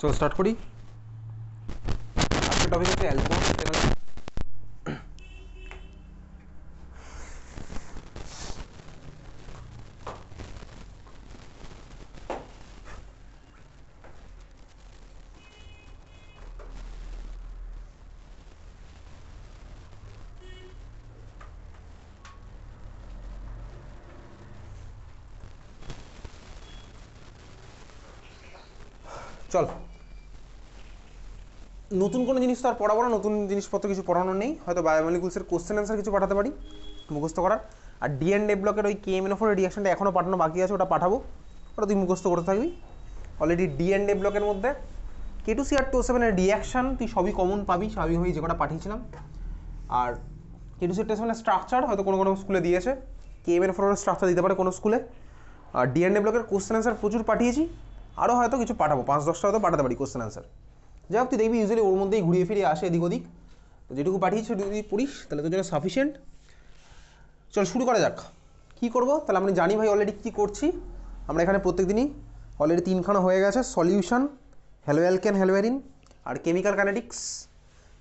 চলো স্টার্ট করি। আজকের টপিক হচ্ছে অ্যালকোহল। চল, নতুন কোনো জিনিস তো আর পড়াবো না, নতুন জিনিসপত্র কিছু পড়ানোর নেই। হয়তো বায়োমলিকুলসের কোশ্চেন অ্যান্সার কিছু পাঠাতে পারি মুখস্থ করার। আর ডিএনডে ব্লকের ওই KMNO4 রিয়াকশনটা এখনও পাঠানো বাকি আছে, ওটা পাঠাবো, ওটা তুই মুখস্থ করতে থাকবি। অলরেডি ডিএনডে ব্লকের মধ্যে K2CR2O7 এর রিয়াকশান তুই সবই কমন পাবি স্বাভাবিকভাবেই, যে কটা পাঠিয়েছিলাম। আর K2CR2O7 এর স্ট্রাকচার হয়তো কোনো কোনো স্কুলে দিয়েছে, KMNO4 এর স্ট্রাকচার দিতে পারে কোনো স্কুলে। আর ডিএনডে ব্লকের কোশ্চেন অ্যান্সার প্রচুর পাঠিয়েছি, আরও হয়তো কিছু পাঠাবো, 5-10টা হয়তো পাঠাতে পারি কোশ্চেন অ্যান্সার। যাই হোক, তুই দেখবি ইউজুয়ালি ওর মধ্যেই ঘুরিয়ে ফিরিয়ে আসে এদিক ওদিক, তো যেটুকু পাঠিয়েছি সেটুকু যদি পড়িস তাহলে তোর জন্য সাফিসিয়েন্ট। চল শুরু করা যাক। কী করবো তাহলে আমরা জানি ভাই অলরেডি কী করছি। আমরা এখানে প্রত্যেক দিনই অলরেডি 3খানা হয়ে গেছে, সলিউশন, হ্যালো অ্যালকেন, হ্যালোয়ারিন আর কেমিক্যাল কাইনেটিক্স।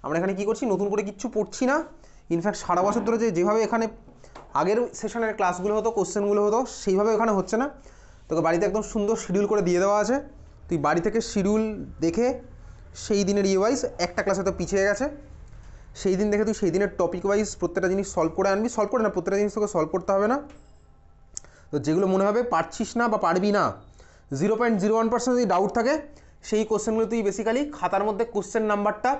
আমরা এখানে কী করছি, নতুন করে কিচ্ছু পড়ছি না। ইনফ্যাক্ট সারা বছর ধরে যেভাবে এখানে আগের সেশনের ক্লাসগুলো হতো, কোশ্চেনগুলো হতো, সেইভাবে এখানে হচ্ছে না। তোকে বাড়িতে একদম সুন্দর শিডিউল করে দিয়ে দেওয়া আছে, তুই বাড়ি থেকে শিডিউল দেখে সেই দিনের ওয়াইজ একটা ক্লাস হয়তো পিছিয়ে গেছে, সেই দিন দেখে তুই সেই দিনের টপিক ওয়াইজ প্রত্যেকটা জিনিস সলভ করে আনবি। সলভ করে না, প্রত্যেকটা জিনিস তোকে সলভ করতে হবে না। তো যেগুলো মনে হবে পারছিস না বা পারবি না, 0.01% যদি ডাউট থাকে, সেই কোশ্চেনগুলো তুই বেসিক্যালি খাতার মধ্যে কোশ্চেন নাম্বারটা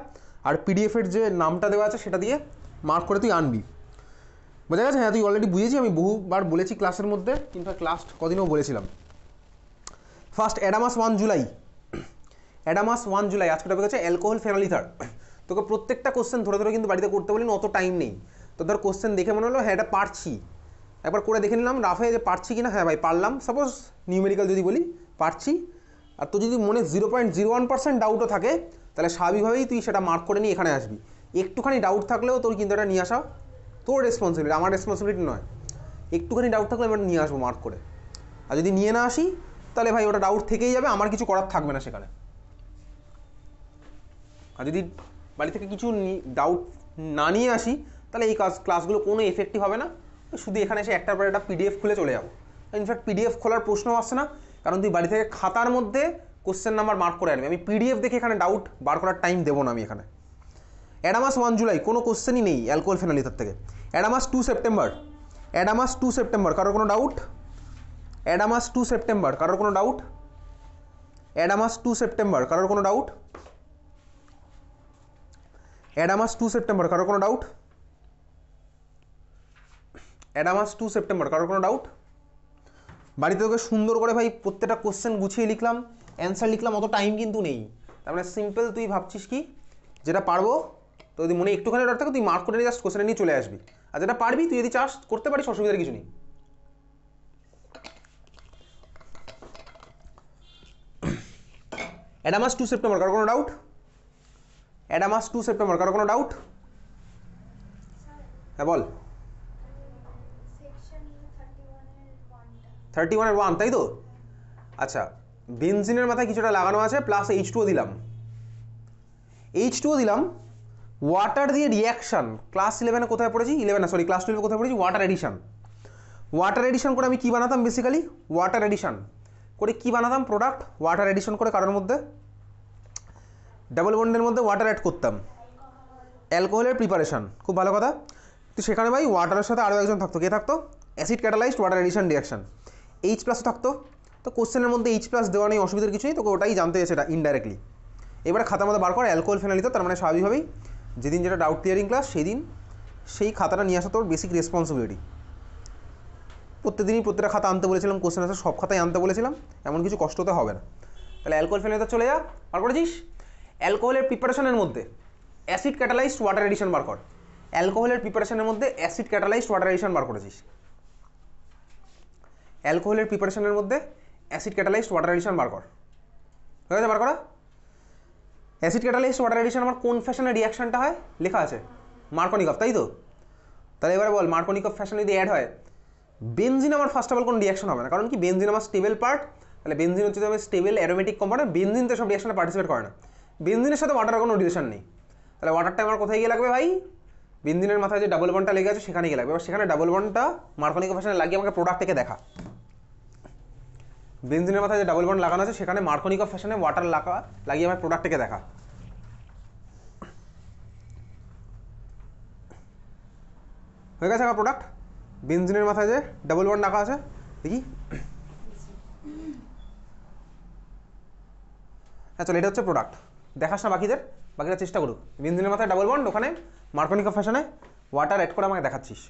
আর পিডিএফের যে নামটা দেওয়া আছে সেটা দিয়ে মার্ক করে তুই আনবি। বোঝা গেছে? হ্যাঁ, তুই অলরেডি বুঝেছি, আমি বহুবার বলেছি ক্লাসের মধ্যে, কিন্তু ক্লাস কদিনও বলেছিলাম। ফার্স্ট অ্যাডামাস 1 জুলাই, অ্যাডামাস 1 জুলাই আজকে টপিক হচ্ছে অ্যালকোহল ফেনলিথার। তোকে প্রত্যেকটা কোশ্চেন ধরে ধরে কিন্তু বাড়িতে করতে বলিনি, অত টাইম নেই। তো ধর কোশ্চেন দেখে মনে হলো হ্যাঁ এটা পারছি, একবার করে দেখে নিলাম রাফে যে পারছি কিনা, হ্যাঁ ভাই পারলাম, সাপোজ নিউমেরিক্যাল যদি বলি পারছি। আর তো যদি মনে 0.01% ডাউটও থাকে, তাহলে স্বাভাবিকভাবেই তুই সেটা মার্ক করে নিয়ে এখানে আসবি। একটুখানি ডাউট থাকলেও তোর কিন্তু এটা নিয়ে আসা তোর রেসপন্সিবিলিটি, আমার রেসপন্সিবিলিটি নয়। একটুখানি ডাউট থাকলে আমি নিয়ে আসবো মার্ক করে। আর যদি নিয়ে না আসি তাহলে ভাই ওটা ডাউট থেকেই যাবে, আমার কিছু করার থাকবে না সেখানে। আর যদি বাড়ি থেকে কিছু ডাউট না নিয়ে আসি তাহলে এই ক্লাসগুলো কোনো এফেক্টিভ হবে না, শুধু এখানে এসে একটার পর একটা পিডিএফ খুলে চলে যাবো। ইনফ্যাক্ট পিডিএফ খোলার প্রশ্ন আসছে না, কারণ তুই বাড়ি থেকে খাতার মধ্যে কোশ্চেন নাম্বার মার্ক করে আনবি। আমি পিডিএফ দেখে এখানে ডাউট বার করার টাইম দেবো না আমি এখানে। অ্যাডামাস 1 জুলাই কোনো কোশ্চেনই নেই অ্যালকোহল ফেনলিথার থেকে। অ্যাডামাস 2 সেপ্টেম্বর, অ্যাডামাস 2 সেপ্টেম্বর, কারোর কোনো ডাউট? অ্যাডামাস 2 সেপ্টেম্বর, কারোর কোনো ডাউট? অ্যাডামাস 2 সেপ্টেম্বর, কারোর কোনো ডাউট? অ্যাডামাস 2 সেপ্টেম্বর, কারোর কোনো ডাউট? অ্যাডামাস 2 সেপ্টেম্বর, কারোর কোনো ডাউট? বাড়িতে তোকে সুন্দর করে ভাই প্রত্যেকটা কোশ্চেন গুছিয়ে লিখলাম, অ্যান্সার লিখলাম, অত টাইম কিন্তু নেই। তার মানে সিম্পল তুই ভাবছিস কি যেটা পারবো, তো যদি মনে একটুখানি ডাউট থাকে তুই মার্ক করে জাস্ট কোশ্চেন নিয়ে চলে আসবি। আর যেটা পারবি তুই যদি চাস করতে পারিস, অসুবিধার কিছু নেই। অ্যাডামাস 2 সেপ্টেম্বর, কারোর কোনো ডাউট? অ্যাডামাস 2 সেপ্টেম্বর, কারোর কোনো ডাউট? হ্যাঁ বল। 31-1, তাই তো? আচ্ছা, বেনজিনের মাথায় কিছুটা লাগানো আছে, প্লাস H2O দিলাম, H2O দিলাম, ওয়াটার দিয়ে রিয়াকশান। ক্লাস 11-এ কোথায় পড়েছি, 11 না সরি ক্লাস 12-এ কোথায় পড়েছি, ওয়াটার এডিশন। ওয়াটার এডিশন করে আমি কী বানাতাম বেসিক্যালি, ওয়াটার এডিশন করে কী বানাতাম প্রোডাক্ট, ওয়াটার এডিশন করে কারোর মধ্যে ডাবল বন্ডের মধ্যে ওয়াটার অ্যাড করতাম, অ্যালকোহলের প্রিপারেশন। খুব ভালো কথা। তো সেখানে ভাই ওয়াটারের সাথে আরও একজন থাকতো, কে থাকতো? Acid catalysed water addition reaction, H+ থাকতো। তো কোশ্চেনের মধ্যে H+ দেওয়া নেই, অসুবিধার কিছুই, তোকে ওটাই জানতে হয়েছে এটা ইনডাইরেক্টলি। এবারে খাতার মধ্যে বার কর অ্যালকোহল ফেনলিথার, তার মানে স্বাভাবিকভাবেই যেদিন যেটা ডাউট ক্লিয়ারিং ক্লাস সেই দিন সেই খাতাটা নিয়ে আসা তোর বেসিক রেসপন্সিবিলিটি। প্রত্যেকদিনই প্রত্যেকটা খাতা আনতে বলেছিলাম, কোশ্চেন আছে সব খাতায় আনতে বলেছিলাম, এমন কিছু কষ্ট হতে হবে না। তাহলে অ্যালকোহল ফেনলিথার চলে যা, বার করেছিস। অ্যালকোহলের প্রিপারেশনের মধ্যে অ্যাসিড ক্যাটালাইজড ওয়াটার এডিশন বার কর। অ্যালকোহলের প্রিপারেশনের মধ্যে অ্যাসিড ক্যাটালাইজড ওয়াটার এডিশন বার করেছিস। অ্যালকোহলের প্রিপারেশনের মধ্যে অ্যাসিড ক্যাটালাইজড ওয়াটার এডিশন বার কর। হয়ে গেছে বার করা? অ্যাসিড ক্যাটালাইজড ওয়াটার এডিশন আমার কোন ফ্যাশনের রিয়াকশনটা হয় লেখা আছে, মার্কনিকফ, তাই তো? তাহলে এবারে বল মার্কনিকফ ফ্যাশন যদি অ্যাড হয়, বেনজিন আমার ফার্স্ট অফ অল কোনো রিয়াকশন হবে না, কারণ কি বেনজিন আমার স্টেবল পার্ট, তাহলে বেনজিন হচ্ছে তবে স্টেবল অ্যারোমেটিক কম্পাউন্ড। বেনজিন তো সব রিঅ্যাকশনে পার্টিসিপেট করে না, বেনজিনের সাথে ওয়াটারের কোনো রিলেশন নেই। তাহলে ওয়াটারটা আমার কোথায় গিয়ে লাগবে ভাই? বেনজিনের মাথায় যে ডাবল বন্ডটা লেগে আছে সেখানে গিয়ে লাগবে। এবার সেখানে ডাবল বন্ডটা মার্কনিক ফ্যাশনে লাগিয়ে আমাকে প্রোডাক্ট থেকে দেখা। বেনজিনের মাথায় যে ডাবল বন্ড লাগানো আছে সেখানে মার্কনিক ফ্যাশনে ওয়াটার লাগিয়ে আমার প্রোডাক্ট থেকে দেখা। হয়ে গেছে আমার প্রোডাক্ট। বেনজিনের মাথায় যে ডাবল বন্ড রাখা আছে দেখি, হ্যাঁ চলো, এটা হচ্ছে প্রোডাক্ট। দেখাস না বাকিদের, বাকিরা চেষ্টা করুক। বেনজিনের মাথায় ডাবল বন্ড, ওখানে মার্কনিক ফ্যাশনে ওয়াটার অ্যাড করে আমাকে দেখাচ্ছিস।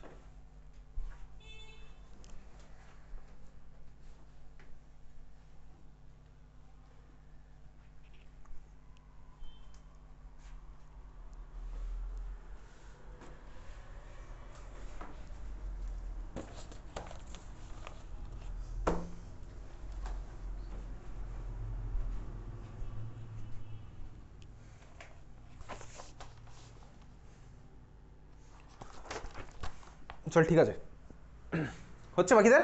চল ঠিক আছে, হচ্ছে বাকিদের?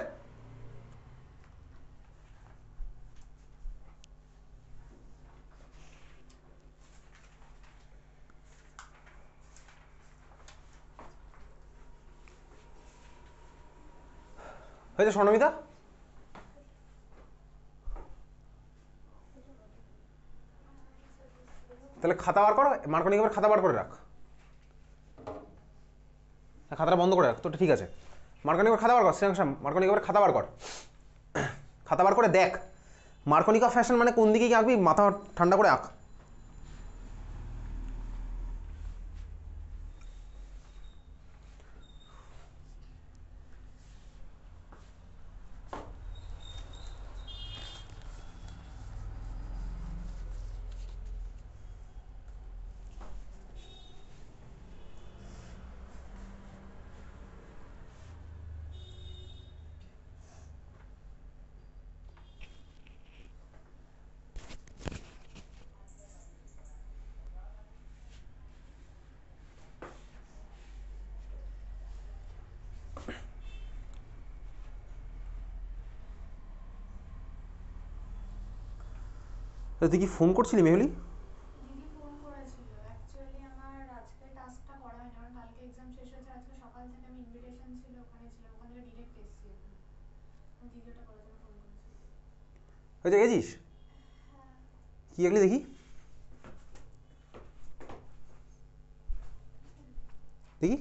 হয়েছে স্বর্ণমিতা? তাহলে খাতা বার কর, মার্কনিক এবার খাতা বার করে রাখ। হ্যাঁ খাতাটা বন্ধ করে রাখ, তোটা ঠিক আছে। মার্কনিক এবার খাতা বার কর, শ্রেয়াংশাম মার্কনিক এবার খাতা বার কর। খাতা বার করে দেখ মার্কনিকা ফ্যাশন মানে কোন দিকে আঁকবি, মাথা ঠান্ডা করে আঁক। তুই কি ফোন করছিলি মেহুলি? দিদি ফোন করেছিল। অ্যাকচুয়ালি আমার আজকে টাস্কটা করা হয়নি, কারণ কালকে এক্সাম শেষ হয়েছে। আজকে সকাল থেকে আমি ইনভিটেশন ছিল ওখানে ছিলাম, ওখান থেকে ডিরেক্ট এসেছি এখন। দিদি ওটা করার জন্য ফোন করেছিল। হয়েছে গেছিস? কি আঁকলি দেখি, দেখি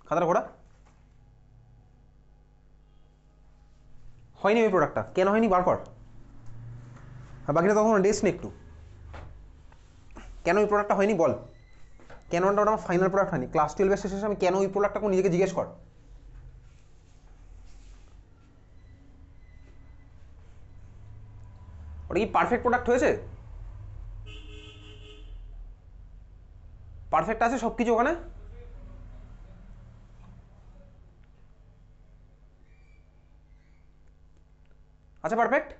খাতাটা ঘোরা। হয়নি ওই প্রোডাক্টটা, কেন হয়নি বার কর। আর বাকিটা তখন রেস্ট নে একটু। কেন ওই প্রোডাক্টটা হয়নি বল, কেন ওটা আমার ফাইনাল প্রোডাক্ট হয়নি। ক্লাস 12-এর শেষে আমি কেন ওই প্রোডাক্টটা নিজেকে জিজ্ঞেস কর। ওটা কি পারফেক্ট প্রোডাক্ট হয়েছে? পারফেক্ট আছে সব কিছু ওখানে? আচ্ছা পারফেক্ট।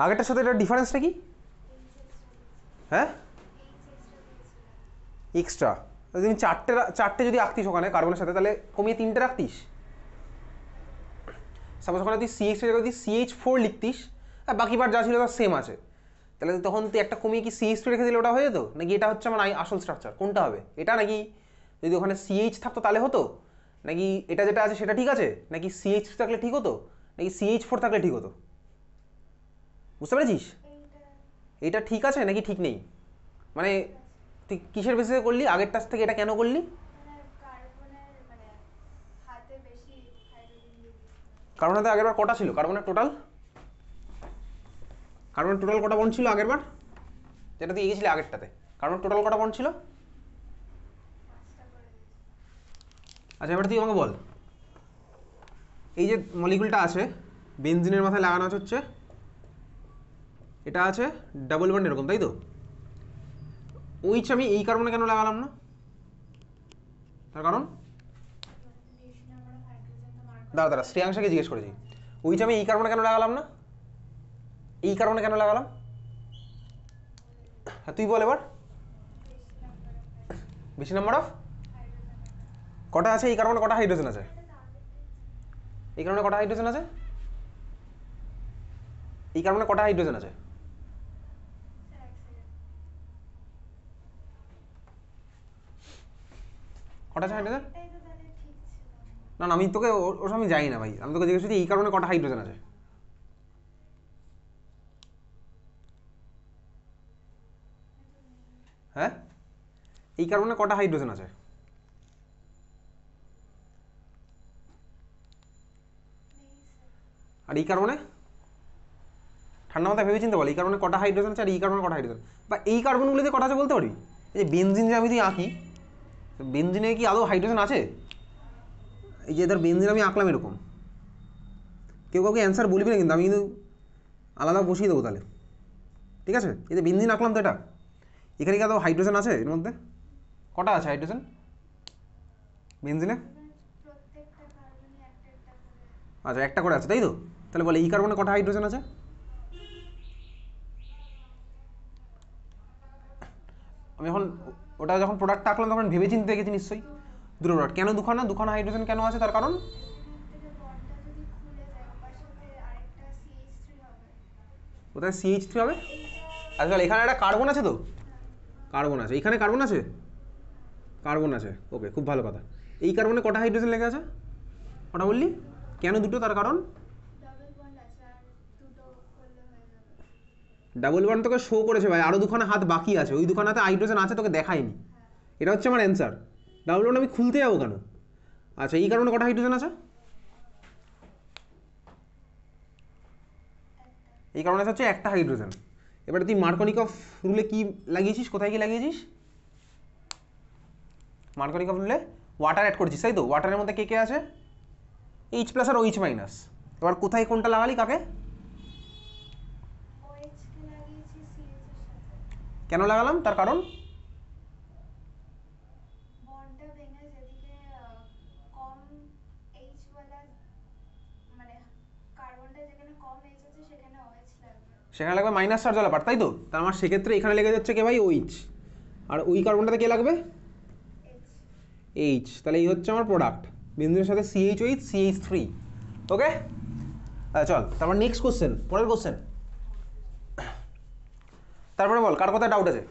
আগেরটার সাথে এটার ডিফারেন্সটা কি? হ্যাঁ এক্সট্রা। তুমি চারটে যদি আঁকতিস ওখানে কার্বনের সাথে, তাহলে কমিয়ে 3টে রাখতিস। সাপোজ ওখানে তুই CH যদি CH4 লিখতিস, আর বাকি বার যা ছিল তার সেম আছে, তাহলে তখন তুই একটা কমিয়ে কি CH2 রেখে দিলে ওটা হয়ে যেত? নাকি এটা হচ্ছে আমার আসল স্ট্রাকচার, কোনটা হবে? এটা নাকি যদি ওখানে CH থাকতো তাহলে হতো, নাকি এটা যেটা আছে সেটা ঠিক আছে, নাকি CH3 থাকলে ঠিক হতো, নাকি CH4 থাকলে ঠিক হতো? বুঝতে পেরেছিস? এটা ঠিক আছে নাকি ঠিক নেই, মানে তুই কিসের বেসিসে করলি, আগেরটার থেকে এটা কেন করলি? কার্বনের আগেরবার কটা ছিল? কার্বনের টোটাল কটা বন্ড ছিল আগেরবার, যেটা তুই এগিয়েছিলি আগেরটাতে? কার্বনের টোটাল কটা বন্ড ছিল? আচ্ছা এবার তুই আমাকে বল, এই যে মলিকুলটা আছে বেনজিনের মাথায় লাগানো আছে হচ্ছে, এটা আছে ডাবল বন্ড এরকম, তাই তো? ওইচ আমি এই কারণে কেন লাগালাম না? তার কারণ দাঁড়া শ্রেয়াংশাকে জিজ্ঞেস করেছি, ওইচ আমি এই কারণে কেন লাগালাম না? এই কারণে কেন লাগালাম? হ্যাঁ তুই বল এবার। বেশি নাম্বার অফ কটা আছে? এই কারণে কটা হাইড্রোজেন আছে? এই কারণে কটা হাইড্রোজেন আছে? এই কারণে কটা হাইড্রোজেন আছে? কটা আছে হাইড্রোজেন? না না আমি তোকে ওর আমি যাই না ভাই, আমি তোকে জিজ্ঞেস করছি এই কারণে কটা হাইড্রোজেন আছে? হ্যাঁ এই কারণে কটা হাইড্রোজেন আছে? আর এই কারণে ঠান্ডা মাথায় ভেবে চিন্তে বল, এই কারণে কটা হাইড্রোজেন আছে আর এই কারণে কটা হাইড্রোজেন, বা এই কার্বনগুলোতে কটা আছে বলতে পারবি? এই যে বেনজিন যে আমি তুই আঁকি, বেনজিনে কি আদৌ হাইড্রোজেন আছে? এই যে ধর বেনজিন আমি আঁকলাম এরকম, কেউ কাউকে অ্যান্সার বলবি না কিন্তু, আমি কিন্তু আলাদা বসিয়ে দেবো তাহলে, ঠিক আছে? এই যে বেনজিন আঁকলাম তো, এটা এখানে কি আদৌ হাইড্রোজেন আছে? এর মধ্যে কটা আছে হাইড্রোজেন বেনজিনে? আচ্ছা একটা করে আছে তাই তো? তাহলে বলে এই কার্বনে কটা হাইড্রোজেন আছে? আমি যখন ওটা যখন প্রোডাক্টটা আঁকলাম তখন ভেবে চিন্তে দেখেছি নিশ্চয়ই দুটো প্রোডাক্ট। কেন দুখানা? দুখানা হাইড্রোজেন কেন আছে তার কারণ? কোথায় CH3 হবে? আচ্ছা এখানে একটা কার্বন আছে তো, কার্বন আছে, এখানে কার্বন আছে, কার্বন আছে, ওকে খুব ভালো কথা। এই কার্বনে কটা হাইড্রোজেন লেগে আছে? কটা বললি? কেন দুটো? তার কারণ ডাবল বন্ড তোকে শো করেছে ভাই, আরো দুখানা হাত বাকি আছে, ওই দুখানাতে হাইড্রোজেন আছে তোকে দেখায়নি, এটা হচ্ছে আমার অ্যান্সার। ডাবল বন্ড আমি খুলতে যাবো কেন? আচ্ছা এই কারণে কটা হাইড্রোজেন আছে? এই কারণে হচ্ছে একটা হাইড্রোজেন। এবারে তুই মার্কনিকফ রুলে কি লাগিয়েছিস? কোথায় কি লাগিয়েছিস? মার্কনিকফ রুলে ওয়াটার অ্যাড করেছিস তাই তো? ওয়াটারের মধ্যে কে কে আছে? H+ আর OH-। এবার কোথায় কোনটা লাগালি, কাকে? কেন লাগালাম তার কারণ? সেখানে লাগবে মাইনাস চার্জ ওয়ালা পার্ট তাই তো? তার আমার সেক্ষেত্রে এখানে লেগে যাচ্ছে কে ভাই? OH। আর ওই কার্বনটাতে কে লাগবে? H। তাহলে এই হচ্ছে আমার প্রোডাক্ট, বেনজিনের সাথে CHOH CH3। ওকে চল তারপর নেক্সট কোশ্চেন, পরের কোশ্চেন। তারপরে বল কার কথায় ডাউট আছে?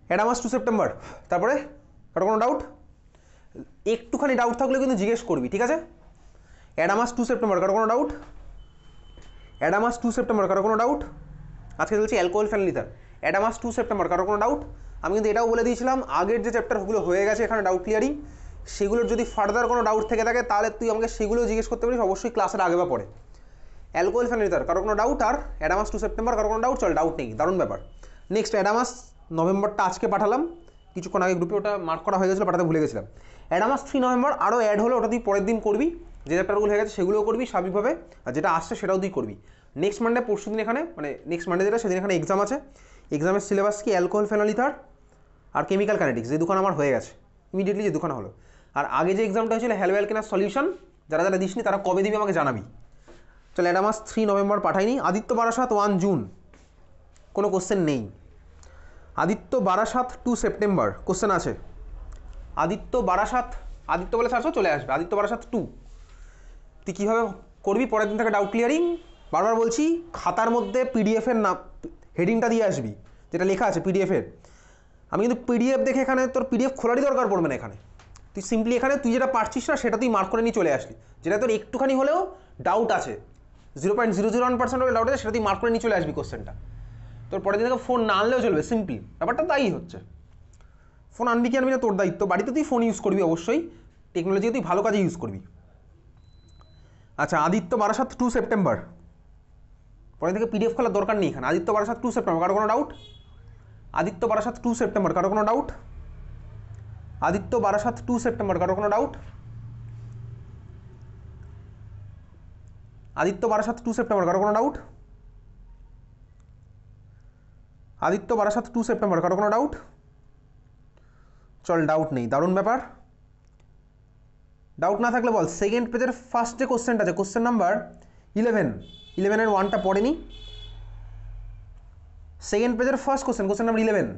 অ্যাডামাস 2 সেপ্টেম্বর, তারপরে কারো কোনো ডাউট? একটুখানি ডাউট থাকলে কিন্তু জিজ্ঞেস করবি, ঠিক আছে? অ্যাডামাস 2 সেপ্টেম্বর কারো কোনো ডাউট? অ্যাডামাস 2 সেপ্টেম্বর কারো কোনো ডাউট? আজকে চলছি alcohol phenol ether. Adamas 2 September কারো কোনো ডাউট? আমি কিন্তু এটাও বলে দিয়েছিলাম আগের যে চ্যাপ্টারগুলো হয়ে গেছে এখানে ডাউট ক্লিয়ারিং, সেগুলোর যদি ফার্দার কোনো ডাউট থেকে থাকে তাহলে তুই আমাকে সেগুলো জিজ্ঞেস করতে পারিস অবশ্যই ক্লাসের আগে বা পরে। অ্যালকোহল ফেনল ইথার কারো কোনো ডাউট? আর অ্যাডামাস 2 সেপ্টেম্বর কারো কোনো ডাউট? চল ডাউট নেই, দারুণ ব্যাপার। নেক্সট অ্যাডামাস নভেম্বরটা আজকে পাঠালাম, কিছুক্ষণ আগে গ্রুপে ওটা মার্ক করা হয়ে গেছিলো, পাঠাতে ভুলে গেছিলাম। অ্যাডামাস 3 নভেম্বর আরও অ্যাড হলো, ওটা তুই পরের দিন করবি, যে চ্যাপ্টারগুলো হয়ে গেছে সেগুলোও করবি স্বাভাবিকভাবে, আর যেটা আসছে সেটাও তুই করবি। নেক্সট মানডে পরশু দিন এখানে, মানে নেক্সট মানডে যেটা সেদিন এখানে এক্সাম আছে। এক্সামের সিলেবাস কি? অ্যালকোহল ফেনল ইথার আর কেমিক্যাল কাইনেটিক্স, যে দুখানা আমার হয়ে গেছে ইমিডিয়েটলি, যে দুখানা হলো। আর আগে যে এক্সামটা হয়েছিল হ্যালো অ্যালকেনাস সলিউশন, যারা যারা দিসনি তারা কবে দিবি আমাকে জানাবি। চল অ্যাডামাস 3 নভেম্বর পাঠাইনি। আদিত্য বারাসাত 1 জুন, কোনো কোশ্চেন নেই। আদিত্য বারাসাত 2 সেপ্টেম্বর কোশ্চেন আছে। আদিত্য বারাসাত, আদিত্য বলে সার্চ চলে আসবে, আদিত্য বারাসাত 2। তুই কীভাবে করবি পরের দিন থেকে ডাউট ক্লিয়ারিং? বারবার বলছি খাতার মধ্যে পিডিএফের নাম হেডিংটা দিয়ে আসবি, যেটা লেখা আছে পিডিএফের। আমি কিন্তু পিডিএফ দেখে এখানে তোর পিডিএফ খোলারই দরকার পড়বে না এখানে, তুই সিম্পলি এখানে তুই যেটা পারছিস না সেটা তুই মার্ক করে নিয়ে চলে আসলি, যেটা তোর একটুখানি হলেও ডাউট আছে 0.001% হলে ডাউট আছে সেটা তুই মার্ক করে নিয়ে চলে আসবি কোশ্চেনটা। তোর পরের দিন থেকে ফোন না আনলেও চলবে, সিম্পলি ব্যাপারটা তাই হচ্ছে। ফোন আনবি কি আনবি না তোর দায়িত্ব, বাড়িতে তুই ফোন ইউজ করবি অবশ্যই, টেকনোলজি তুই ভালো কাজে ইউজ করবি। আচ্ছা আদিত্য বারাসাত 2 সেপ্টেম্বর, পরের থেকে পিডিএফ খোলার দরকার নেই এখানে। আদিত্য বারাসাত 2 সেপ্টেম্বর কারো কোনো ডাউট? আদিত্য বারাসাত 2 সেপ্টেম্বর কারো কোনো ডাউট? আদিত্য বারাসাত 2 সেপ্টেম্বর কারো কোনো ডাউট? আদিত্য বারাসাত 2 সেপ্টেম্বর কারো কোনো ডাউট? আদিত্য বারাসাত 2 সেপ্টেম্বর কারো কোনো ডাউট? চল ডাউট নেই, দারুণ ব্যাপার। ডাউট না থাকলে বল সেকেন্ড পেজের ফার্স্ট যে কোশ্চেনটা আছে, কোশ্চেন নাম্বার 11, 11-এর 1টা পড়েনি। সেকেন্ড পেজের ফার্স্ট কোশ্চেন নাম্বার 11,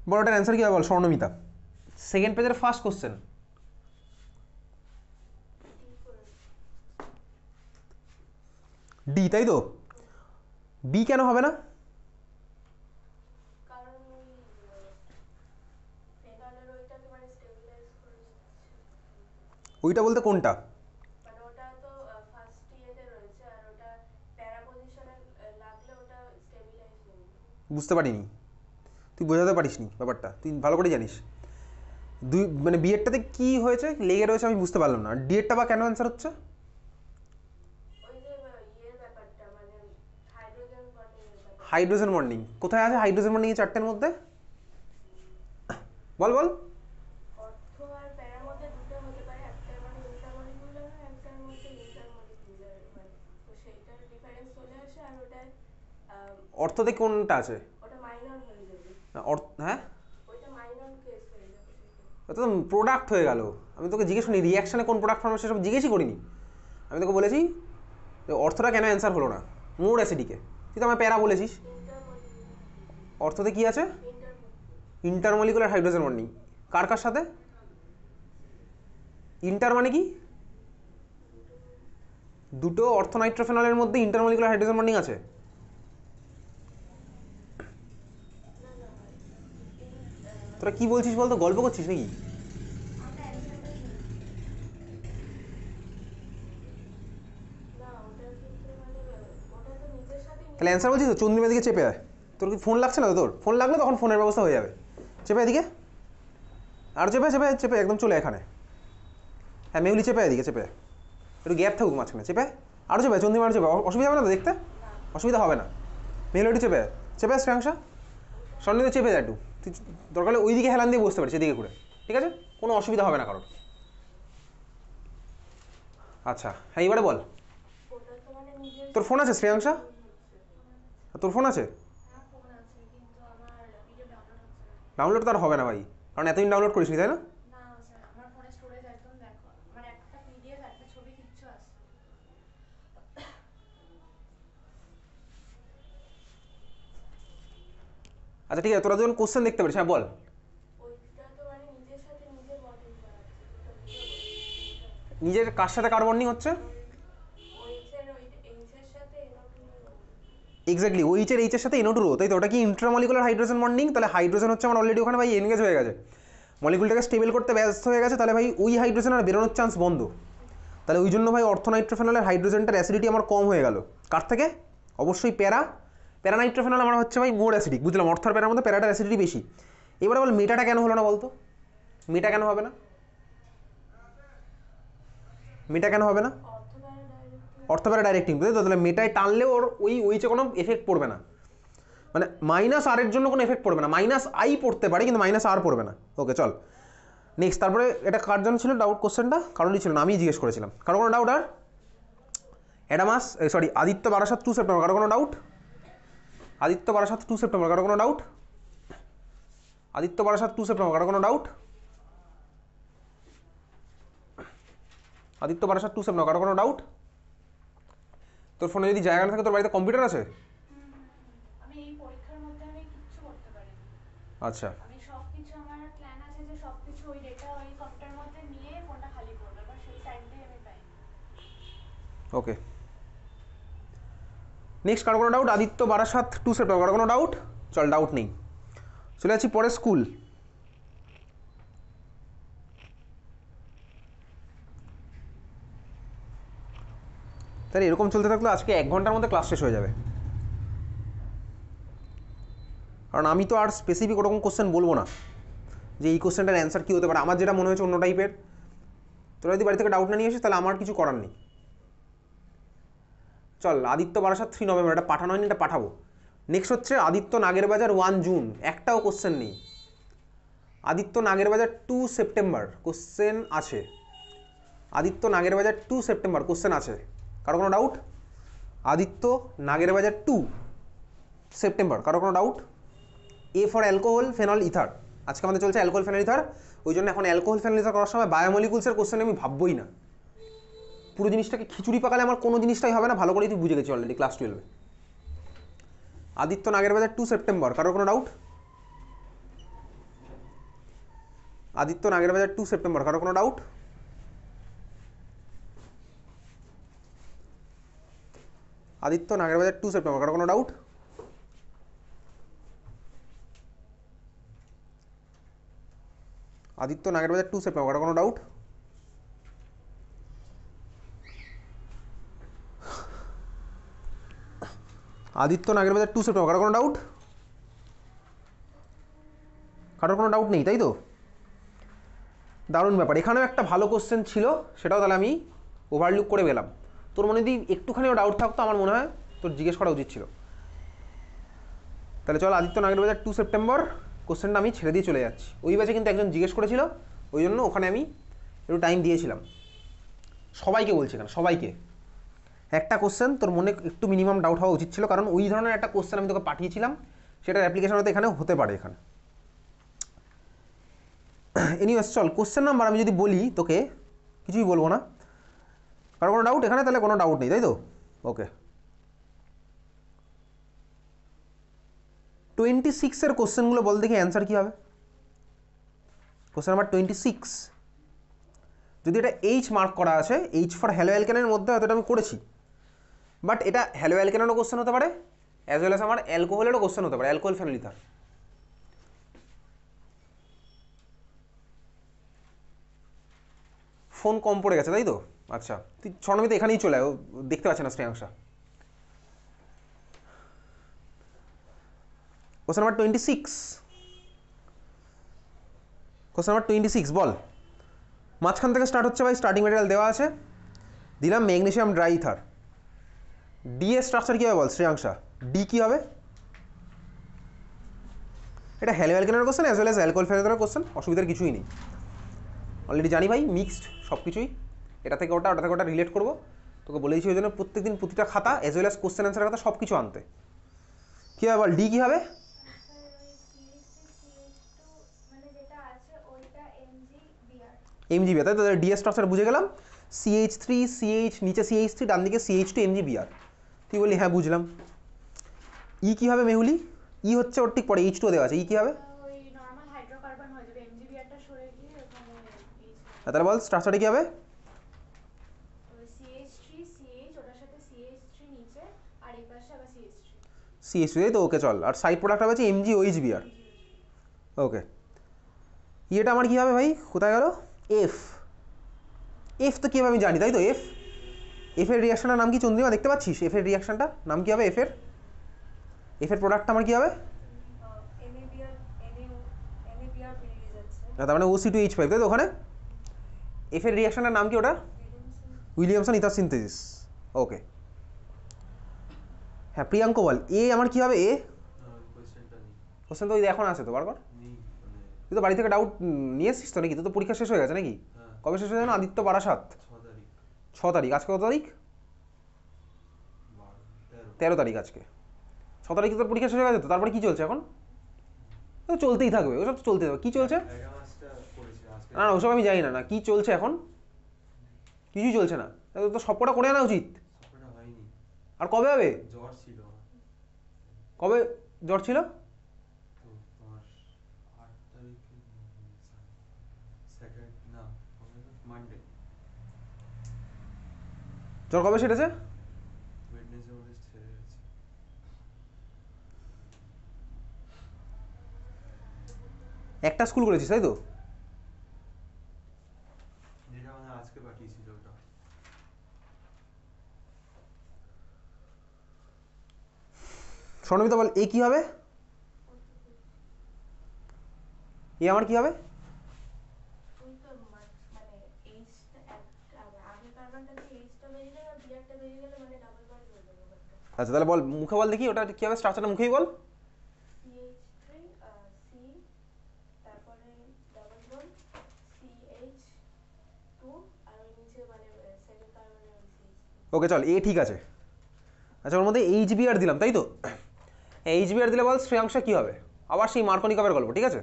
বড়টার অ্যান্সার কী হবে বল স্বর্ণমিতা। সেকেন্ড পেজের ফার্স্ট কোশ্চেন, ডি, তাই তো? বি কেন হবে না? কারণ ফেনলের ওইটাকে মানে স্টেবিলাইজ করে দিচ্ছে। ওইটা বলতে কোনটা? মানে ওটা তো ফার্স্ট ইয়েতে রয়েছে আর ওটা প্যারা পজিশনে লাগলে ওটা স্টেবিলাইজ হবে। বুঝতে পারিনি, তুই বোঝাতে পারিসনি ব্যাপারটা, তুই ভালো করে জানিস। দুই মানে বিএডটাতে কি হয়েছে লেগে রয়েছে আমি বুঝতে পারলাম না। ডিএডটা বা কেন অ্যান্সার হচ্ছে? ওই যে ইয়ের ব্যাপারটা মানে হাইড্রোজেন বন্ডিং এর ব্যাপার। হাইড্রোজেন বন্ডিং কোথায় আছে? হাইড্রোজেন বন্ডিং এই চারটের মধ্যে বল বল। অর্থ আর প্যারার মধ্যে দুটো হতে পারে, একটার মানে ইন্টারমলিকুলার হয়, একটার মধ্যে ইন্টারমলিকুলার হয়। তো সেইটার ডিফারেন্স চলে আসে আর ওটা অর্থতে কোনটা আছে? ওটা মাইনর হয়ে যাবে। হ্যাঁ, ওইটা মাইনর কেস হয়ে যাবে সেটা। ওটা তো প্রোডাক্ট হয়ে গেল। আমি তোকে জিজ্ঞেস করিনি রিয়াকশানে কোন প্রোডাক্ট ফর্ম সেসব জিজ্ঞেসই করিনি। আমি তোকে বলেছি যে অর্থটা কেন অ্যান্সার হলো না, মোর অ্যাসিডিকে। তুই তো আমার প্যারা বলেছিস। অর্থতে কি আছে? Intermolecular hydrogen bonding. কার কার সাথে? ইন্টার মানে কি? দুটো অর্থনাইট্রোফেনলের মধ্যে ইন্টারমলিকুলার হাইড্রোজেন বন্ডিং আছে। তোরা কি বলছিস বলতো, গল্প করছিস নাকি? তাহলে অ্যান্সার বলছিস তো? চন্দ্রিমা দিকে চেপে আয়। তোর কি ফোন লাগছে না তো? তোর ফোন লাগলে তখন ফোনের ব্যবস্থা হয়ে যাবে। চেপে এদিকে, আর চেপে চেপে চেপে একদম চলে এখানে। হ্যাঁ মেহুলি চেপে এদিকে, চেপে একটু গ্যাপ থাকুক মাঝখানে, চেপে আরও চেপে, চন্দ্রিমা আরও চেপে। অসুবিধা হবে না তো দেখতে? অসুবিধা হবে না। মেহুলি একটু চেপে চেপে শ্রেয়াংশা সন্নিধি চেপে যায় একটু। তুই দরকার হলে ওই দিকে হেলান দিয়ে বসতে পারিস, এদিকে ঘুরে, ঠিক আছে? কোনো অসুবিধা হবে না কারোর। আচ্ছা হ্যাঁ এবারে বল। তোর ফোন আছে শ্রেয়াংশা? তোর ফোন আছে? ডাউনলোড তো আর হবে না ভাই, কারণ এতদিন ডাউনলোড করিস নি, তাই না? আচ্ছা ঠিক আছে, তোরা যখন কোশ্চেন দেখতে পারিস, হ্যাঁ বল। নিজের কার সাথে কার বন্ডিং হচ্ছে? এক্স্যাক্টলি ওইচের এইচের সাথে NO2 রো, তাই তো? ওটা কি ইন্ট্রামলিকুলার হাইড্রোজেন বন্ডিং? তাহলে হাইড্রোজেন হচ্ছে আমার অলরেডি ওখানে ভাই এনগেজ হয়ে গেছে, মলিকুলটাকে স্টেবল করতে ব্যস্ত হয়ে গেছে। তাহলে ভাই ওই হাইড্রোজেন আর বেরোনোর চান্স বন্ধ। তাহলে ওই জন্য ভাই অর্থনাইট্রোফেনলের হাইড্রোজেনটার অ্যাসিডিটি আমার কম হয়ে গেল। কার থেকে? অবশ্যই প্যারানাইট্রোফেনল আমার হচ্ছে ভাই মোর অ্যাসিডিক, বুঝলাম। অর্থ আর প্যারার মধ্যে প্যারাটার অ্যাসিডিটি বেশি। এবারে বল মেটাটা কেন হলো না বলতো? মেটা কেন হবে না? মেটা কেন হবে না? অর্থপ্যারা ডাইরেক্টিং, বুঝলি তো? তাহলে মেটায় টানলে ওর ওইচে কোনো এফেক্ট পড়বে না, মানে -R এর জন্য কোনো এফেক্ট পড়বে না। -I পড়তে পারে কিন্তু -R পড়বে না। ওকে চল নেক্সট। তারপরে এটা কার জন্য ছিল ডাউট কোশ্চেনটা? কারণই ছিল না, আমি জিজ্ঞেস করেছিলাম। কারো কোনো ডাউট? আর অ্যাডামাস সরি আদিত্য বারাসাত 2 সেপ্টেম্বর, কারো কোনো ডাউট? আদিত্য বারাসাত 2 সেপ্টেম্বর, কারো কোনো ডাউট? আদিত্য বারাসাত 2 সেপ্টেম্বর, কারো কোনো ডাউট? আদিত্য বারাসাত 2 সেপ্টেম্বর, কারো কোনো ডাউট? তোর ফোনে যদি জায়গা না থাকে, তোর বাড়িতে কম্পিউটার আছে? আমি এই পরীক্ষার মধ্যে আমি কিচ্ছু করতে পারিনি। আচ্ছা আমি সবকিছু আমার প্ল্যান আছে যে সবকিছু ওই ডেটা ওই কম্পিউটার মধ্যে নিয়ে ফোনটা খালি করব, এবার সেই টাইমটাই আমি পাই। ওকে নেক্সট, কারো কোনো ডাউট? আদিত্য বারাসাত 2 সেপ্টেম্বর, কারো কোনো ডাউট? চল ডাউট নেই, চলে যাচ্ছি পরে স্কুল। তাহলে এরকম চলতে থাকলে আজকে 1 ঘন্টার মধ্যে ক্লাস শেষ হয়ে যাবে, কারণ আমি তো আর স্পেসিফিক ওরকম কোশ্চেন বলবো না যে এই কোশ্চেনটার অ্যান্সার কী হতে পারে। আমার যেটা মনে হয়েছে অন্য টাইপের। তোরা যদি বাড়ি থেকে ডাউট না নিয়ে আসিস তাহলে আমার কিছু করার নেই। চল আদিত্য বারাসাত 3 নভেম্বর, এটা পাঠানো হয়নি, এটা পাঠাবো। নেক্সট হচ্ছে আদিত্য নাগেরবাজার 1 জুন, একটাও কোশ্চেন নেই। আদিত্য নাগেরবাজার 2 সেপ্টেম্বর কোশ্চেন আছে। আদিত্য নাগেরবাজার 2 সেপ্টেম্বর কোশ্চেন আছে, কারো কোনো ডাউট? আদিত্য নাগেরবাজার 2 সেপ্টেম্বর, কারো কোনো doubt? A for alcohol phenol ether, আজকে আমাদের চলছে অ্যালকোহল ফেনল ইথার। ওই জন্য এখন অ্যালকোহল ফেনল ইথার করার সময় বায়োমলিকুলসের কোশ্চেন আমি ভাববই না, পুরো জিনিসটাকে খিচুড়ি পাকালে আমার কোনো জিনিসটাই হবে না, ভালো করেই তুই বুঝে গেছি অলরেডি ক্লাস 12-এ। আদিত্য নাগের বাজার 2 সেপ্টেম্বর, কারোর কোনো ডাউট? আদিত্য নাগের বাজার 2 সেপ্টেম্বর, কারোর কোনো ডাউট? আদিত্য নাগের বাজার 2 সেপ্টেম্বর, কারোর কোনো ডাউট? আদিত্য নাগের বাজার 2 সেপ্টেম্বর, কারোর কোনো ডাউট? আদিত্য নাগের বাজার 2 সেপ্টেম্বর, কারোর কোনো ডাউট? কারোর কোনো ডাউট নেই, তাই তো? দারুণ ব্যাপার। এখানেও একটা ভালো কোশ্চেন ছিল, সেটাও তাহলে আমি ওভারলুক করে গেলাম। তোর মনে যদি একটুখানিও ডাউট থাকতো আমার মনে হয় তোর জিজ্ঞেস করা উচিত ছিল। তাহলে চল, আদিত্য নাগের বাজার 2 সেপ্টেম্বর কোশ্চেনটা আমি ছেড়ে দিয়ে চলে যাচ্ছি। ওই ব্যাচে কিন্তু একজন জিজ্ঞেস করেছিল, ওই জন্য ওখানে আমি একটু টাইম দিয়েছিলাম। সবাইকে বলছি কেন, সবাইকে একটা কোশ্চেন তোর মনে একটু মিনিমাম ডাউট হওয়া উচিত ছিল, কারণ ওই ধরনের একটা কোশ্চেন আমি তোকে পাঠিয়েছিলাম, সেটার অ্যাপ্লিকেশন হয়তো এখানে হতে পারে এখানে। এনিওয়েজ চল, কোশ্চেন নাম্বার আমি যদি বলি তোকে, কিছুই বলবো না। কারণ কোনো ডাউট এখানে? তাহলে কোনো ডাউট নেই, তাই তো? ওকে। 26-এর কোশ্চেনগুলো বল দেখি অ্যান্সার কী হবে। কোশ্চেন নাম্বার 26, যদি এটা এইচ মার্ক করা আছে, এইচ ফর হ্যালো অ্যালকেনের মধ্যে হয়তো এটা আমি করেছি, বাট এটা হ্যালো অ্যালকেনেরও কোশ্চেন হতে পারে, অ্যাজ ওয়েল অ্যাজ আমার অ্যালকোহলেরও কোশ্চেন হতে পারে, অ্যালকোহল ফেনোলিথার। ফোন কম পড়ে গেছে, তাই তো? আচ্ছা, তুই স্বর্ণমিত এখানেই চলে আয়, ও দেখতে পাচ্ছে না শ্রেয়াংশা। কোশ্চেন নাম্বার 26, কোশ্চেন নাম্বার 26 বল। মাঝখান থেকে স্টার্ট হচ্ছে ভাই, স্টার্টিং ম্যাটেরিয়াল দেওয়া আছে, দিলাম ম্যাগনেসিয়াম ড্রাই ইথার। ডি এর স্ট্রাকচার কী হবে বল শ্রেয়াংশা? ডি কী হবে? এটা হ্যালো অ্যালকেনের question as well as alcohol ফেনোলিথারের কোশ্চেন, অসুবিধার কিছুই নেই। অলরেডি জানি ভাই, মিক্সড সব কিছুই, এটা থেকে ওটা, ওটা থেকে ওটা রিলেট করবো। তোকে বলেইছি ওই জন্য প্রত্যেকদিন প্রতিটা খাতা অ্যাজ ওয়েল অ্যাজ কোশ্চেন অ্যান্সারের খাতা সব কিছু আনতে। কী হবে বল, ডি কী হবে? এমজিবিআর, তাই তো? ডি এর স্ট্রাকচার বুঝে গেলাম, CH3 CH, নিচে CH3, ডান দিকে CH2 MgBr। তুই বলি হ্যাঁ বুঝলাম। ই কী হবে মেহুলি? ই হচ্ছে ওর ঠিক পরে H2 দেওয়া আছে, ই কী হবে? ওই নরমাল হাইড্রোকার্বন হয়ে যাবে, এমজিবিআরটা সরে গিয়ে ওখানে তাহলে বল স্ট্রাকচারটা কী হবে? CH3CH, ওটার সাথে CH3 নিচে, আর এই পাশে আবার CH3। CH2, তাই তো? ওকে চল, আর সাইড প্রোডাক্ট হবে MgOHBr। ওকে, ইয়েটা আমার কী হবে ভাই, কোথায় গেল? এফ। এফ তো কী হবে আমি জানি, তাই তো? এফ, এফের রিয়াকশনটার নাম কি চন্দ্রিমা, দেখতে পাচ্ছিস? এফের রিয়াকশনটা নাম কী হবে এফের? এফের প্রোডাক্টটা আমার কী হবে? তার মানে OC2H5, তাই তো? ওখানে এফের রিয়াকশনটার নাম কি ওটা? Williamson ether synthesis. ওকে, হ্যাঁ প্রিয়াঙ্ক বল, এ আমার কী হবে? এ কোশ্চেন তো ওই এখন আছে তো, বার কর। তুই তো বাড়ি থেকে ডাউট নিয়ে এসছিস তো নাকি? তুই তো পরীক্ষা শেষ হয়ে গেছে নাকি? কবে শেষ হয়ে যাবে? আদিত্য বারাসাত 6 তারিখ। আজকে কত তারিখ? 13 তারিখ আজকে। 6 তারিখে তোর পরীক্ষা শেষ হয়ে গেছে তো, তারপরে কী চলছে এখন? তো চলতেই থাকবে, ওসব তো চলতেই থাকবে। কী চলছে? না না ওসব আমি জানি না, না কী চলছে এখন? কিছুই চলছে না, তো সবকটা করে আনা উচিত। আর কবে হবে? কবে জ্বর ছিল? জ্বর কবে সেরেছে? একটা স্কুল করেছিস তাই তো? স্বর্ণমিতা বল, এ কী হবে? এ আমার কী হবে? আচ্ছা তাহলে বল, মুখে বল দেখি ওটা কী হবে, স্ট্রাকচারটা মুখেই বল। ওকে চল, এ ঠিক আছে। আচ্ছা ওর মধ্যে HBr দিলাম, তাই তো? HBr দিলে বল শ্রেয়াংশা কী হবে? আবার সেই মার্কনিকভের গল্প, ঠিক আছে?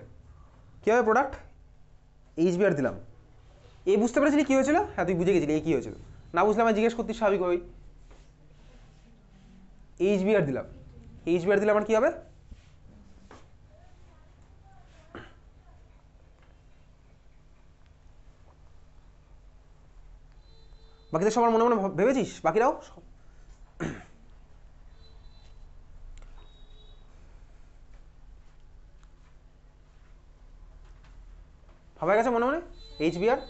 কী হবে প্রোডাক্ট? HBr দিলাম। এ বুঝতে পেরেছিলি কী হয়েছিল? হ্যাঁ তুই বুঝে গেছিলি এ কী হয়েছিল। না বুঝলে আমি জিজ্ঞেস করতে স্বাভাবিকভাবেই। HBr দিলাম, HBr দিলে আমার কি হবে? বাকিদের সবার মনে মনে ভেবেছিস? বাকিরাও ভাবা গেছে মনে মনে HBr?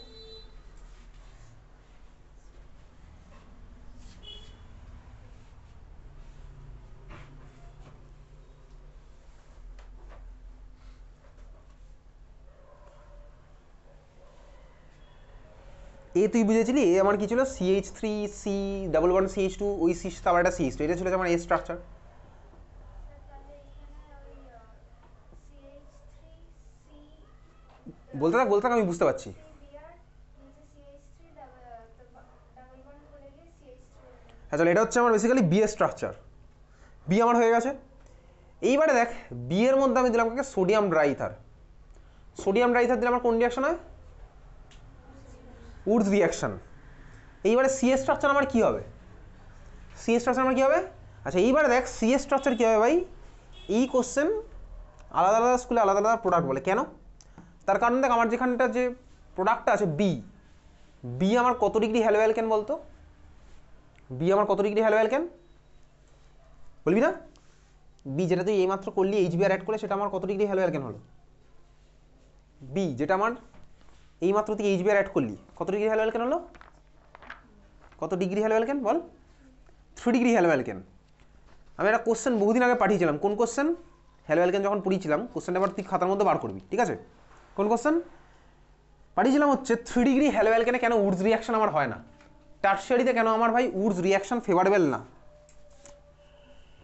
তুই বুঝেছিলি আমার কি ছিল? CH3C11CH2 ওই সিস আবার একটা CH2, এটা ছিল আমার স্ট্রাকচার। বলতে থাক আমি বুঝতে পারছি। হ্যাঁ চলো, এটা হচ্ছে আমার বেসিক্যালি বি এর স্ট্রাকচার। বি আমার হয়ে গেছে। এইবারে দেখ, বি এর মধ্যে আমি দিলাম কাকে? সোডিয়াম ড্রাইথার। সোডিয়াম ড্রাইথার দিলে আমার কোন রিয়াকশন হয়? Woods reaction. এইবারে সি এর স্ট্রাকচার আমার কি হবে? সি এর স্ট্রাকচার আমার কি হবে? আচ্ছা এইবারে দেখ সি এর স্ট্রাকচার কি হবে ভাই? এই কোশ্চেন আলাদা আলাদা স্কুলে আলাদা আলাদা প্রোডাক্ট বলে। কেন? তার কারণ দেখ, আমার যেখানটা যে প্রোডাক্টটা আছে বি, বি আমার কত ডিগ্রি হ্যালো অ্যালকেন বলতো? বি আমার কত ডিগ্রি হ্যালো অ্যালকেন বলবি না? বি যেটা তুই এইমাত্র করলি HBr অ্যাড করে, সেটা আমার কত ডিগ্রি হ্যালো অ্যালকেন হলো? বি যেটা আমার এইমাত্র তুই HBr অ্যাড করলি, কত ডিগ্রি হ্যালো অ্যালকেন হলো? কত ডিগ্রি হ্যালো অ্যালকেন বল? 3 ডিগ্রি হ্যালো অ্যালকেন। আমি একটা কোশ্চেন বহুদিন আগে পাঠিয়েছিলাম। কোন কোশ্চেন? হ্যালো অ্যালকেন যখন পড়িয়েছিলাম, কোশ্চেনটা এবার তুই খাতার মধ্যে বার করবি, ঠিক আছে? কোন কোশ্চেন পাঠিয়েছিলাম? হচ্ছে 3 ডিগ্রি হ্যালো অ্যালকেনে কেন উডস রিয়াকশন আমার হয় না? টারশিয়ারিতে কেন আমার ভাই উডস রিয়াকশন ফেভারেবল না?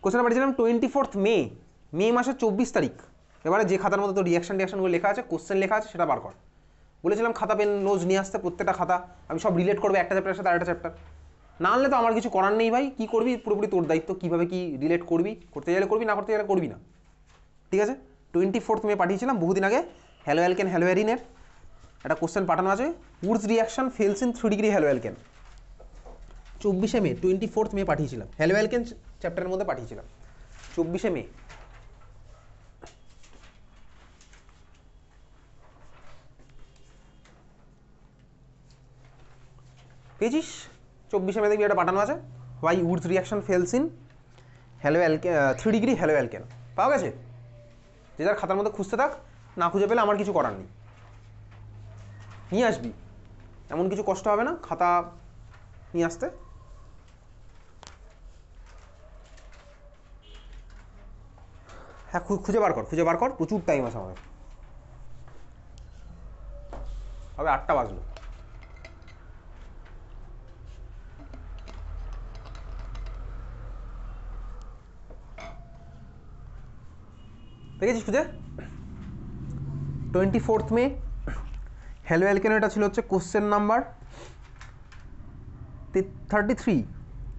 কোশ্চেনটা পাঠিয়েছিলাম 24 মে, মে মাসের 24 তারিখ। এবারে যে খাতার মধ্যে তো রিয়াকশনগুলো লেখা আছে, কোশ্চেন লেখা আছে, সেটা বার কর। বলেছিলাম খাতা পেন নোজ নিয়ে আসতে, প্রত্যেকটা খাতা আমি সব রিলেট করবো একটা চ্যাপ্টারের সাথে আরেকটা চ্যাপ্টার। না আনলে তো আমার কিছু করার নেই ভাই। কী করবি পুরোপুরি তোর দায়িত্ব, কীভাবে কী রিলেট করবি, করতে গেলে করবি, না করতে গেলে করবি না, ঠিক আছে? 24 মে পাঠিয়েছিলাম বহুদিন আগে, হ্যালো অ্যালকেন হ্যালো অ্যারিনের একটা কোশ্চেন পাঠানো আছে, Wurtz reaction fails in 3 degree halo alkane. 24 May, 24 May পাঠিয়েছিলাম, হ্যালো অ্যালকেন চ্যাপ্টারের মধ্যে পাঠিয়েছিলাম 24 মে। পেয়েছিস? 24 মে দেখবি এটা পাঠানো আছে, why Wurtz reaction fails in halo alkane 3 degree halo alkane. পাওয়া গেছে? যে যার খাতার মধ্যে খুঁজতে থাক, না খুঁজে পেলে আমার কিছু করার নেই, নিয়ে আসবি, এমন কিছু কষ্ট হবে না খাতা নিয়ে আসতে। হ্যাঁ খুঁজে বার কর, প্রচুর টাইম আছে আমাদের। হবে 8টা বাজলো। দেখেছিস খুঁজে? 24 মে হ্যালো অ্যালকেন, এটা ছিল হচ্ছে কোশ্চেন নাম্বার 33।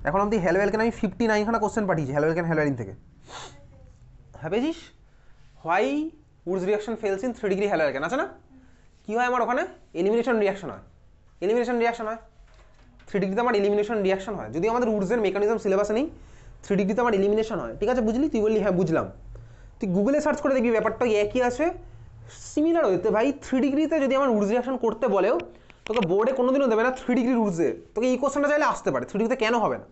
এখন অবধি হ্যালো অ্যালকেন আমি 59খানা কোশ্চেন পাঠিয়েছি হ্যালো অ্যালকেন হ্যালো অ্যালিন থেকে। হ্যাঁ পেয়েছিস? Why Wurtz reaction fails in 3 degree halo alkane আছে না? কী হয় আমার ওখানে? এলিমিনেশন রিয়াকশন হয়। 3 ডিগ্রিতে আমার এলিমিনেশন রিয়াকশন হয়। যদি আমাদের উডসের মেকানিজম সিলেবাসে নেই, 3 ডিগ্রিতে আমার এলিমিনেশন হয়, ঠিক আছে? বুঝলি? তুই বললি হ্যাঁ বুঝলাম। তুই গুগলে সার্চ করে দেখবি ব্যাপারটা একই আছে, সিমিলার হতে ভাই। 3 ডিগ্রিতে যদি আমার উডস রিয়াকশন করতে বলেও, তোকে বোর্ডে কোনোদিনও দেবে না 3 ডিগ্রির উডসে। তোকে এই কোশ্চেনটা চাইলে আসতে পারে 3 ডিগ্রিতে, কেন হবে না?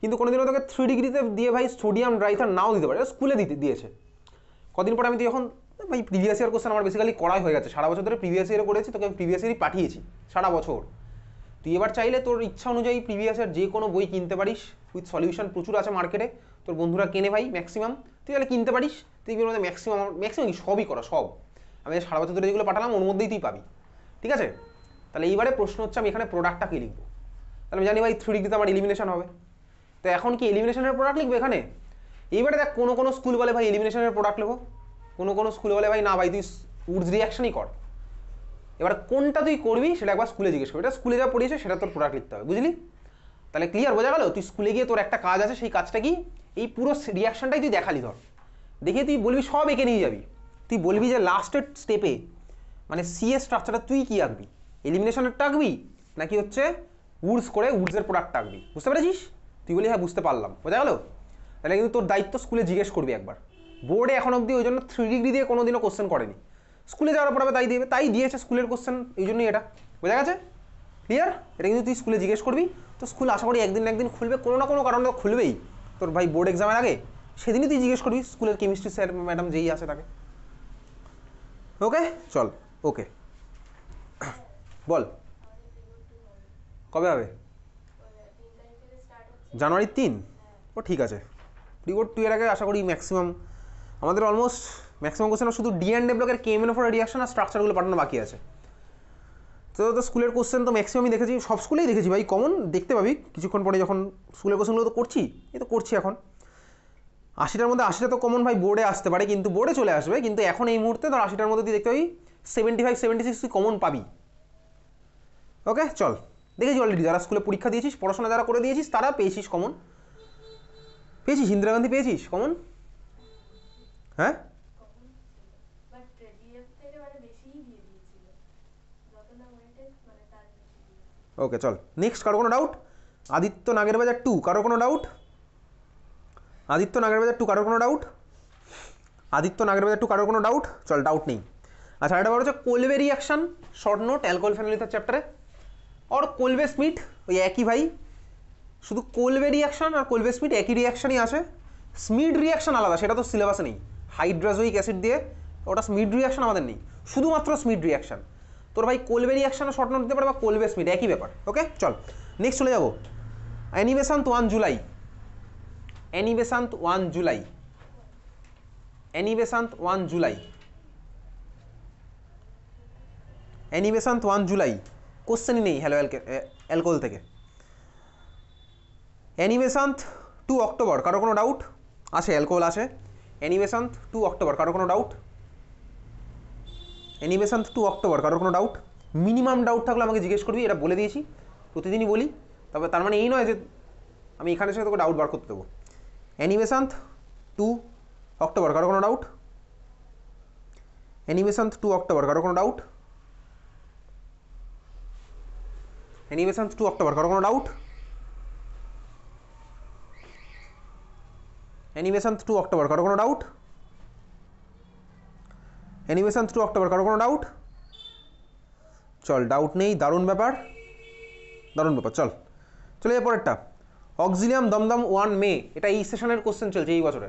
কিন্তু কোনোদিনও তোকে 3 ডিগ্রিতে দিয়ে ভাই সোডিয়াম ড্রাইথার নাও দিতে পারে, স্কুলে দিয়েছে। কদিন পরে আমি তুই এখন ভাই প্রিভিয়াস ইয়ার কোশ্চেন আমার বেসিক্যালি করাই হয়ে গেছে, সারা বছর ধরে প্রিভিয়াস ইয়ারে করেছি, তোকে আমি প্রিভিয়াস ইয়ারই পাঠিয়েছি সারা বছর। তুই এবার চাইলে তোর ইচ্ছা অনুযায়ী প্রিভিয়াস ইয়ার যে কোনো বই কিনতে পারিস, উইথ সলিউশন প্রচুর আছে মার্কেটে, তোর বন্ধুরা কেনে ভাই ম্যাক্সিমাম, তুই তাহলে কিনতে পারিস। তুই এর মধ্যে ম্যাক্সিমাম কি সবই করা, সব আমি সারা বছর ধরে যেগুলো পাঠালাম ওর মধ্যেই তুই পাবি, ঠিক আছে? তাহলে এইবারে প্রশ্ন হচ্ছে আমি এখানে প্রোডাক্টটা কি লিখবো? তাহলে আমি জানি ভাই 3 ডিগ্রিতে আমার এলিমিনেশন হবে, তো এখন কি এলিমিনেশনের প্রোডাক্ট লিখবো এখানে? এইবারে দেখ কোনো স্কুল বলে ভাই এলিমিনেশনের প্রোডাক্ট লিখো, কোনো স্কুল বলে ভাই না ভাই তুই উডস রিয়াকশনই কর। এবার কোনটা তুই করবি সেটা একবার স্কুলে জিজ্ঞেস করবি, এটা স্কুলে যা পড়িয়েছে সেটা তোর প্রোডাক্ট লিখতে হবে, বুঝলি? তাহলে ক্লিয়ার, বোঝা গেল? তুই স্কুলে গিয়ে তোর একটা কাজ আছে, সেই কাজটা কি? এই পুরো রিয়াকশনটাই তুই দেখালি, ধর দেখে তুই বলবি সব এঁকে নিয়ে যাবি। তুই বলবি যে লাস্টের স্টেপে মানে সি এর স্ট্রাকচারটা তুই কি আঁকবি, এলিমিনেশনেরটা আঁকবি নাকি হচ্ছে উডস করে উডসের প্রোডাক্ট আঁকবি, বুঝতে পেরেছিস? তুই বলি হ্যাঁ বুঝতে পারলাম, বোঝা গেল? তাহলে কিন্তু তোর দায়িত্ব স্কুলে জিজ্ঞেস করবি একবার। বোর্ডে এখন অবধি ওই জন্য 3 ডিগ্রি দিয়ে কোনো দিনও কোশ্চেন করেনি, স্কুলে যাওয়ার পর তাই দেবে, তাই দিয়েছে স্কুলের কোশ্চেন, এই জন্যই এটা, বোঝা গেছে? ক্লিয়ার? এটা কিন্তু তুই স্কুলে জিজ্ঞেস করবি, তো স্কুল আশা করি একদিন না একদিন খুলবে, কোনো না কোনো কারণে তো খুলবেই তোর ভাই বোর্ড এক্সামের আগে, সেদিনই তুই জিজ্ঞেস করবি স্কুলের কেমিস্ট্রি স্যার ম্যাডাম যেই আছে তাকে। ওকে চল, ওকে বল কবে হবে? জানুয়ারি 3? ও ঠিক আছে, প্রিবোর্ড 2 এর আগে আশা করি ম্যাক্সিমাম আমাদের অলমোস্ট ম্যাক্সিমাম কোশ্চেন শুধু ডি ব্লকের কেএমএন4 রিয়াকশন আর স্ট্রাকচারগুলো পাঠানো বাকি আছে। তো স্কুলের কোশ্চেন তো ম্যাক্সিমামই দেখেছি, সব স্কুলেই দেখেছি ভাই, কমন দেখতে পাবি কিছুক্ষণ পরে যখন স্কুলের কোশ্চেনগুলো তো করছি, এই তো করছি এখন 80টার মধ্যে 80টা তো কমন ভাই বোর্ডে আসতে পারে, কিন্তু বোর্ডে চলে আসবে, কিন্তু এখন এই মুহূর্তে ধর 80টার মধ্যে তুই দেখতে পাবি 75-76 তুই কমন পাবি। ওকে চল, দেখেছি অলরেডি যারা স্কুলে পরীক্ষা দিয়েছিস, পড়াশোনা যারা করে দিয়েছিস তারা পেয়েছিস কমন, পেয়েছিস ইন্দিরা গান্ধী পেয়েছিস কমন? হ্যাঁ ওকে চল নেক্সট, কারো কোনো ডাউট? আদিত্য নাগেরবাজার 2 কারো কোনো ডাউট? আদিত্য নাগেরবাজার 2 কারো কোনো ডাউট? আদিত্য নাগেরবাজার 2 কারো কোনো ডাউট? চল ডাউট নেই। আচ্ছা এটা বলা হচ্ছে Kolbe reaction, short note alcohol phenol ether চ্যাপ্টারে, और কোলবে স্মিথ ওই একই ভাই, শুধু কোলবে রিয়াকশন আর কোলবে স্মিথ একই রিয়াকশনই আছে, স্মিড রিয়াকশন আলাদা, সেটা তো সিলেবাসে নেই, হাইড্রাজোইক অ্যাসিড দিয়ে, ওটা স্মিড রিয়াকশন আমাদের নেই, শুধুমাত্র স্মিড রিয়াকশন। তোর ভাই কোলবে রিয়াকশনে শর্ট নোট দিতে পারে বা কোলবে স্মিড একই ব্যাপার। ওকে চল নেক্সট চলে যাবো, অ্যানিবেশান্ত 1 জুলাই, অ্যানিবেশান্ত 1 জুলাই, অ্যানিবেশান্ত 1 জুলাই, অ্যানিবেশান্ত 1 জুলাই কোশ্চেনই নেই হ্যালো অ্যালকোহল থেকে। অ্যানিবেশান্ত 2 অক্টোবর কারো কোনো ডাউট? আছে অ্যালকোহল আছে, অ্যানিবেশান্ত 2 অক্টোবর কারো কোনো ডাউট? অ্যানিবেশান্ত 2 অক্টোবর কারো কোনো ডাউট? মিনিমাম ডাউট থাকলে আমাকে জিজ্ঞেস করবি, এটা বলে দিয়েছি প্রতিদিনই বলি, তবে তার মানে এই নয় যে আমি এখানে এসে তোকে ডাউট বার করতে দেবো। অ্যানিবেশান্ত 2 অক্টোবর কারো কোনো ডাউট? অ্যানিবেশান্ত 2 অক্টোবর কারো কোনো ডাউট? অ্যানিবেশান্ত 2 অক্টোবর কারো কোনো ডাউট? অ্যানিবেশান্ত 2 অক্টোবর কারো কোনো ডাউট? অ্যানিবেশান্ত 2 অক্টোবর কারো কোনো ডাউট? চল ডাউট নেই, দারুণ ব্যাপার, দারুণ ব্যাপার, চল চলে যাই পরেরটা, অক্সিলিয়াম দমদম 1 মে, এটা এই সেশনের কোশ্চেন চলছে এই বছরের।